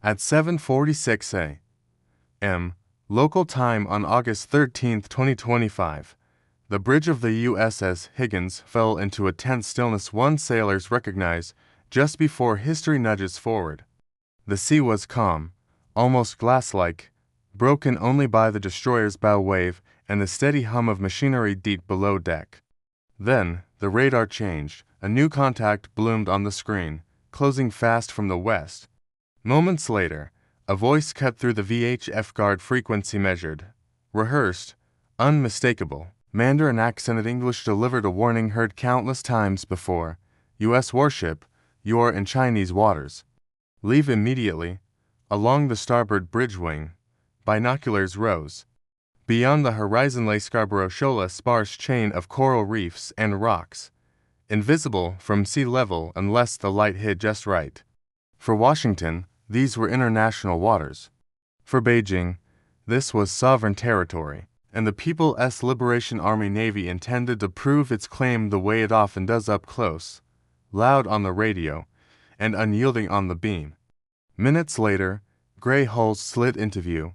At 7:46 a.m. local time on August 13, 2025, the bridge of the USS Higgins fell into a tense stillness one sailors recognize just before history nudges forward. The sea was calm, almost glass-like, broken only by the destroyer's bow wave and the steady hum of machinery deep below deck. Then, the radar changed. A new contact bloomed on the screen, closing fast from the west. Moments later, a voice cut through the VHF guard frequency measured, rehearsed, unmistakable. Mandarin accented English delivered a warning heard countless times before. U.S. warship, you're in Chinese waters. Leave immediately. Along the starboard bridge wing, binoculars rose. Beyond the horizon lay Scarborough Shoal, a sparse chain of coral reefs and rocks, invisible from sea level unless the light hit just right. For Washington, these were international waters. For Beijing, this was sovereign territory, and the People's Liberation Army Navy intended to prove its claim the way it often does: up close, loud on the radio, and unyielding on the beam. Minutes later, gray hulls slid into view.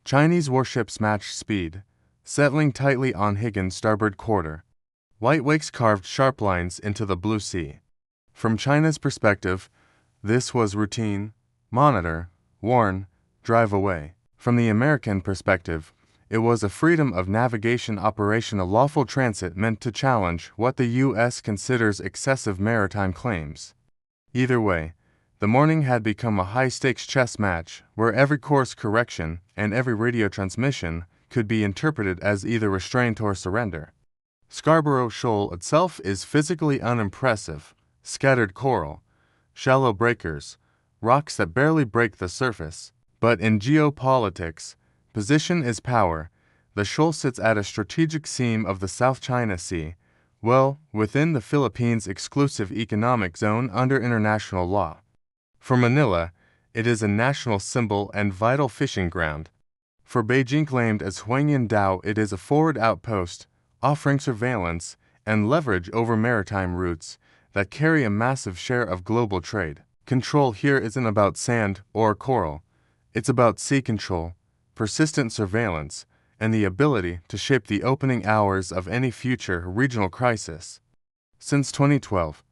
Chinese warships matched speed, settling tightly on Higgins' starboard quarter. White wakes carved sharp lines into the blue sea. From China's perspective, this was routine: monitor, warn, drive away. From the American perspective, it was a freedom of navigation operation, a lawful transit meant to challenge what the U.S. considers excessive maritime claims. Either way, the morning had become a high-stakes chess match where every course correction and every radio transmission could be interpreted as either restraint or surrender. Scarborough Shoal itself is physically unimpressive: scattered coral, shallow breakers, rocks that barely break the surface. But in geopolitics, position is power. The shoal sits at a strategic seam of the South China Sea, well within the Philippines' exclusive economic zone under international law. For Manila, it is a national symbol and vital fishing ground. For Beijing, claimed as Huangyandao, it is a forward outpost, offering surveillance and leverage over maritime routes that carry a massive share of global trade. Control here isn't about sand or coral. It's about sea control, persistent surveillance, and the ability to shape the opening hours of any future regional crisis. Since 2012,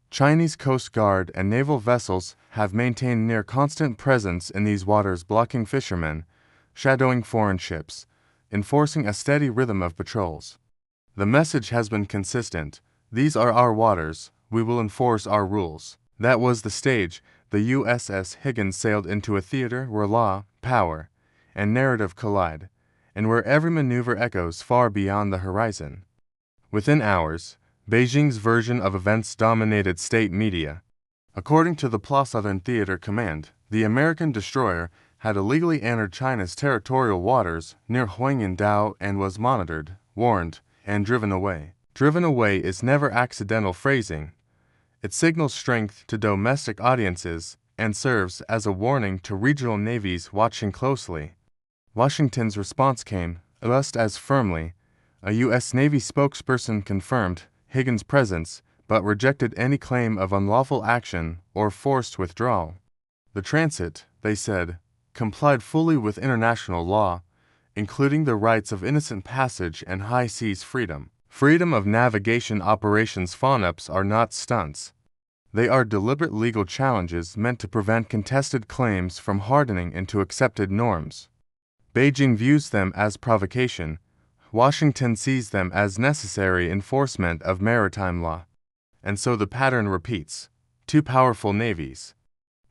Chinese Coast Guard and naval vessels have maintained near constant presence in these waters, blocking fishermen, shadowing foreign ships, enforcing a steady rhythm of patrols. The message has been consistent: these are our waters, we will enforce our rules. That was the stage the USS Higgins sailed into, a theater where law, power, and narrative collide, and where every maneuver echoes far beyond the horizon. Within hours, Beijing's version of events dominated state media. According to the Plus Southern Theater Command, the American destroyer had illegally entered China's territorial waters near Huangyandao and was monitored, warned, and driven away. Driven away is never accidental phrasing. It signals strength to domestic audiences and serves as a warning to regional navies watching closely. Washington's response came just as firmly. A U.S. Navy spokesperson confirmed Higgins' presence, but rejected any claim of unlawful action or forced withdrawal. The transit, they said, complied fully with international law, including the rights of innocent passage and high seas freedom. Freedom of navigation operations FONUPs are not stunts. They are deliberate legal challenges meant to prevent contested claims from hardening into accepted norms. Beijing views them as provocation. Washington sees them as necessary enforcement of maritime law. And so the pattern repeats: two powerful navies,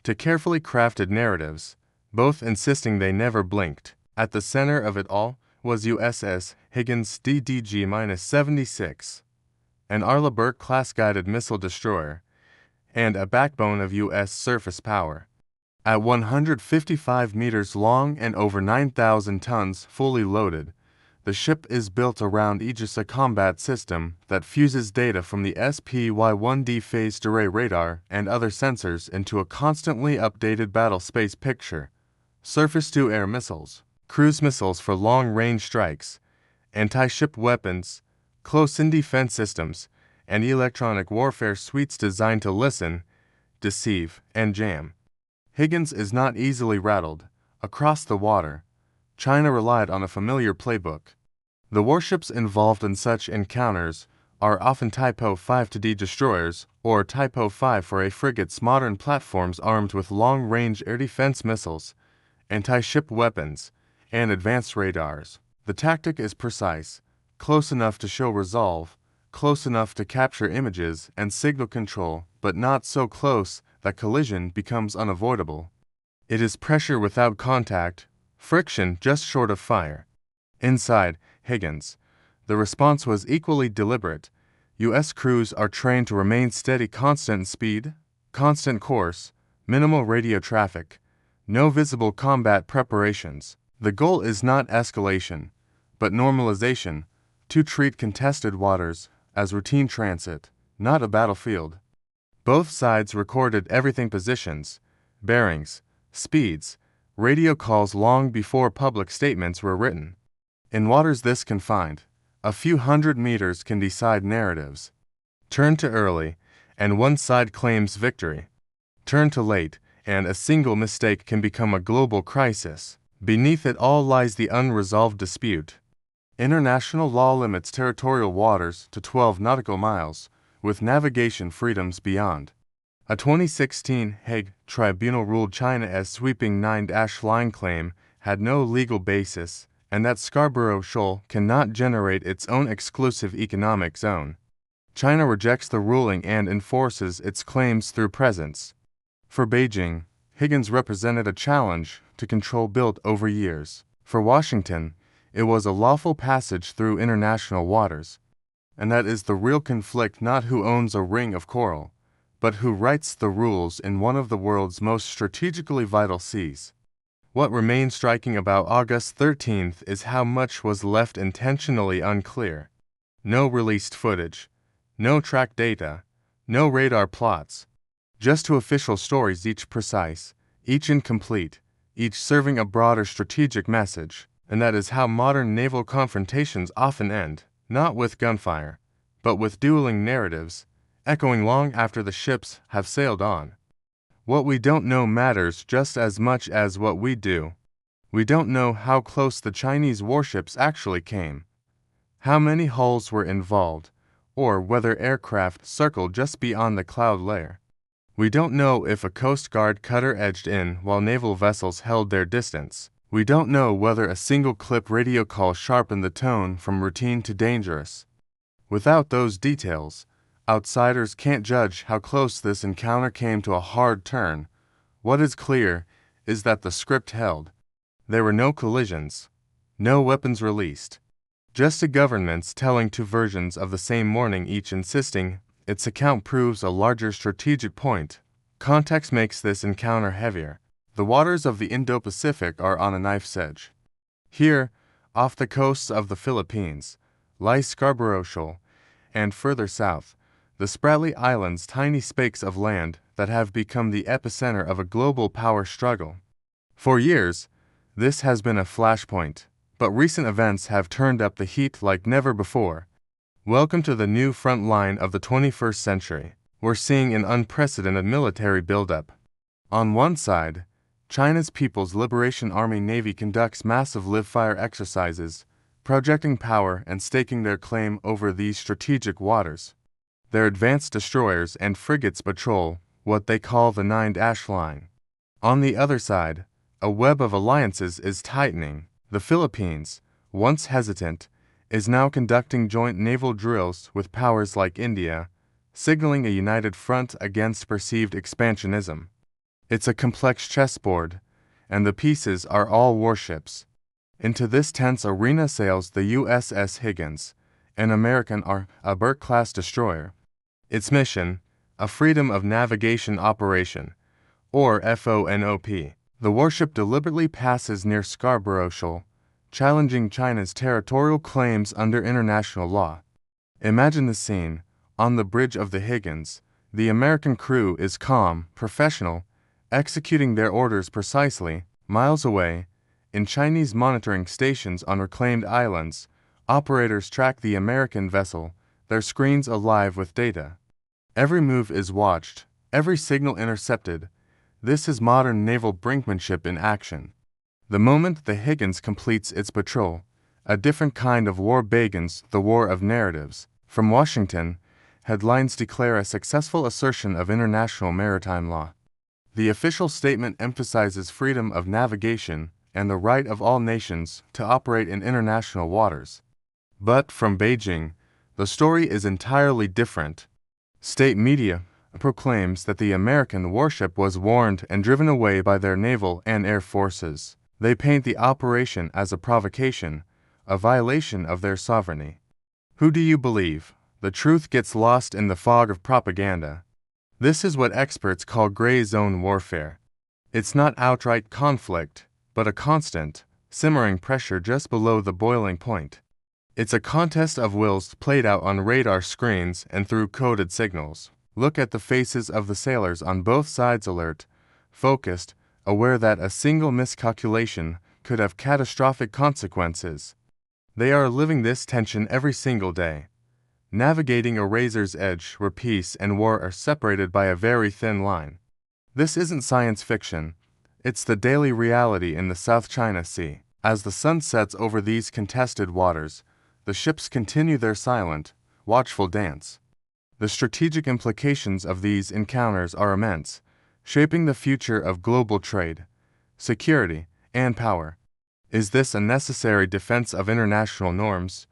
two carefully crafted narratives, both insisting they never blinked. At the center of it all was USS Higgins DDG-76, an Arleigh Burke-class guided missile destroyer, and a backbone of U.S. surface power. At 155 meters long and over 9,000 tons fully loaded, the ship is built around Aegis, a combat system that fuses data from the SPY-1D phased array radar and other sensors into a constantly updated battle space picture: surface-to-air missiles, cruise missiles for long-range strikes, anti-ship weapons, close-in defense systems, and electronic warfare suites designed to listen, deceive, and jam. Higgins is not easily rattled. Across the water, China relied on a familiar playbook. The warships involved in such encounters are often Type 5D destroyers or Type 5 for a frigates, modern platforms armed with long-range air defense missiles, anti-ship weapons, and advanced radars. The tactic is precise, close enough to show resolve, close enough to capture images and signal control, but not so close that collision becomes unavoidable. It is pressure without contact, friction just short of fire. Inside Higgins, the response was equally deliberate. U.S. crews are trained to remain steady, constant speed, constant course, minimal radio traffic, no visible combat preparations. The goal is not escalation, but normalization, to treat contested waters as routine transit, not a battlefield. Both sides recorded everything: positions, bearings, speeds, radio calls long before public statements were written. In waters this confined, a few hundred meters can decide narratives. Turn too early, and one side claims victory. Turn too late, and a single mistake can become a global crisis. Beneath it all lies the unresolved dispute. International law limits territorial waters to 12 nautical miles, with navigation freedoms beyond. A 2016 Hague tribunal ruled China's sweeping 9-line claim had no legal basis, and that Scarborough Shoal cannot generate its own exclusive economic zone. China rejects the ruling and enforces its claims through presence. For Beijing, Higgins represented a challenge to control built over years. For Washington, it was a lawful passage through international waters. And that is the real conflict: not who owns a ring of coral, but who writes the rules in one of the world's most strategically vital seas. What remains striking about August 13th is how much was left intentionally unclear. No released footage, no track data, no radar plots. Just two official stories, each precise, each incomplete, each serving a broader strategic message. And that is how modern naval confrontations often end, not with gunfire, but with dueling narratives, echoing long after the ships have sailed on. What we don't know matters just as much as what we do. We don't know how close the Chinese warships actually came, how many hulls were involved, or whether aircraft circled just beyond the cloud layer. We don't know if a Coast Guard cutter edged in while naval vessels held their distance. We don't know whether a single clip radio call sharpened the tone from routine to dangerous. Without those details, outsiders can't judge how close this encounter came to a hard turn. What is clear is that the script held. There were no collisions, no weapons released, just the governments telling two versions of the same morning, each insisting its account proves a larger strategic point. Context makes this encounter heavier. The waters of the Indo-Pacific are on a knife's edge. Here, off the coasts of the Philippines, lies Scarborough Shoal, and further south, the Spratly Islands, tiny spakes of land that have become the epicenter of a global power struggle. For years, this has been a flashpoint, but recent events have turned up the heat like never before. Welcome to the new front line of the 21st century. We're seeing an unprecedented military buildup. On one side, China's People's Liberation Army Navy conducts massive live-fire exercises, projecting power and staking their claim over these strategic waters. Their advanced destroyers and frigates patrol what they call the 9-line. On the other side, a web of alliances is tightening. The Philippines, once hesitant, is now conducting joint naval drills with powers like India, signaling a united front against perceived expansionism. It's a complex chessboard, and the pieces are all warships. Into this tense arena sails the USS Higgins, an American Burke-class destroyer. Its mission, a freedom of navigation operation, or FONOP. The warship deliberately passes near Scarborough Shoal, challenging China's territorial claims under international law. Imagine the scene. On the bridge of the Higgins, the American crew is calm, professional, executing their orders precisely. Miles away, in Chinese monitoring stations on reclaimed islands, operators track the American vessel, their screens alive with data. Every move is watched, every signal intercepted. This is modern naval brinkmanship in action. The moment the Higgins completes its patrol, a different kind of war begins, the war of narratives. From Washington, headlines declare a successful assertion of international maritime law. The official statement emphasizes freedom of navigation and the right of all nations to operate in international waters. But from Beijing, the story is entirely different. State media proclaims that the American warship was warned and driven away by their naval and air forces. They paint the operation as a provocation, a violation of their sovereignty. Who do you believe? The truth gets lost in the fog of propaganda. This is what experts call gray zone warfare. It's not outright conflict, but a constant, simmering pressure just below the boiling point. It's a contest of wills played out on radar screens and through coded signals. Look at the faces of the sailors on both sides, alert, focused, aware that a single miscalculation could have catastrophic consequences. They are living this tension every single day, navigating a razor's edge where peace and war are separated by a very thin line. This isn't science fiction, it's the daily reality in the South China Sea. As the sun sets over these contested waters, the ships continue their silent, watchful dance. The strategic implications of these encounters are immense, shaping the future of global trade, security, and power. Is this a necessary defense of international norms,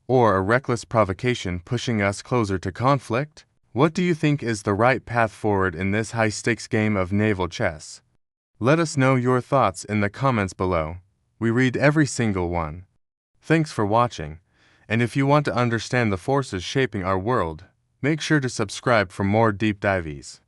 or a reckless provocation pushing us closer to conflict? What do you think is the right path forward in this high-stakes game of naval chess? Let us know your thoughts in the comments below. We read every single one. Thanks for watching, and if you want to understand the forces shaping our world, make sure to subscribe for more deep dives.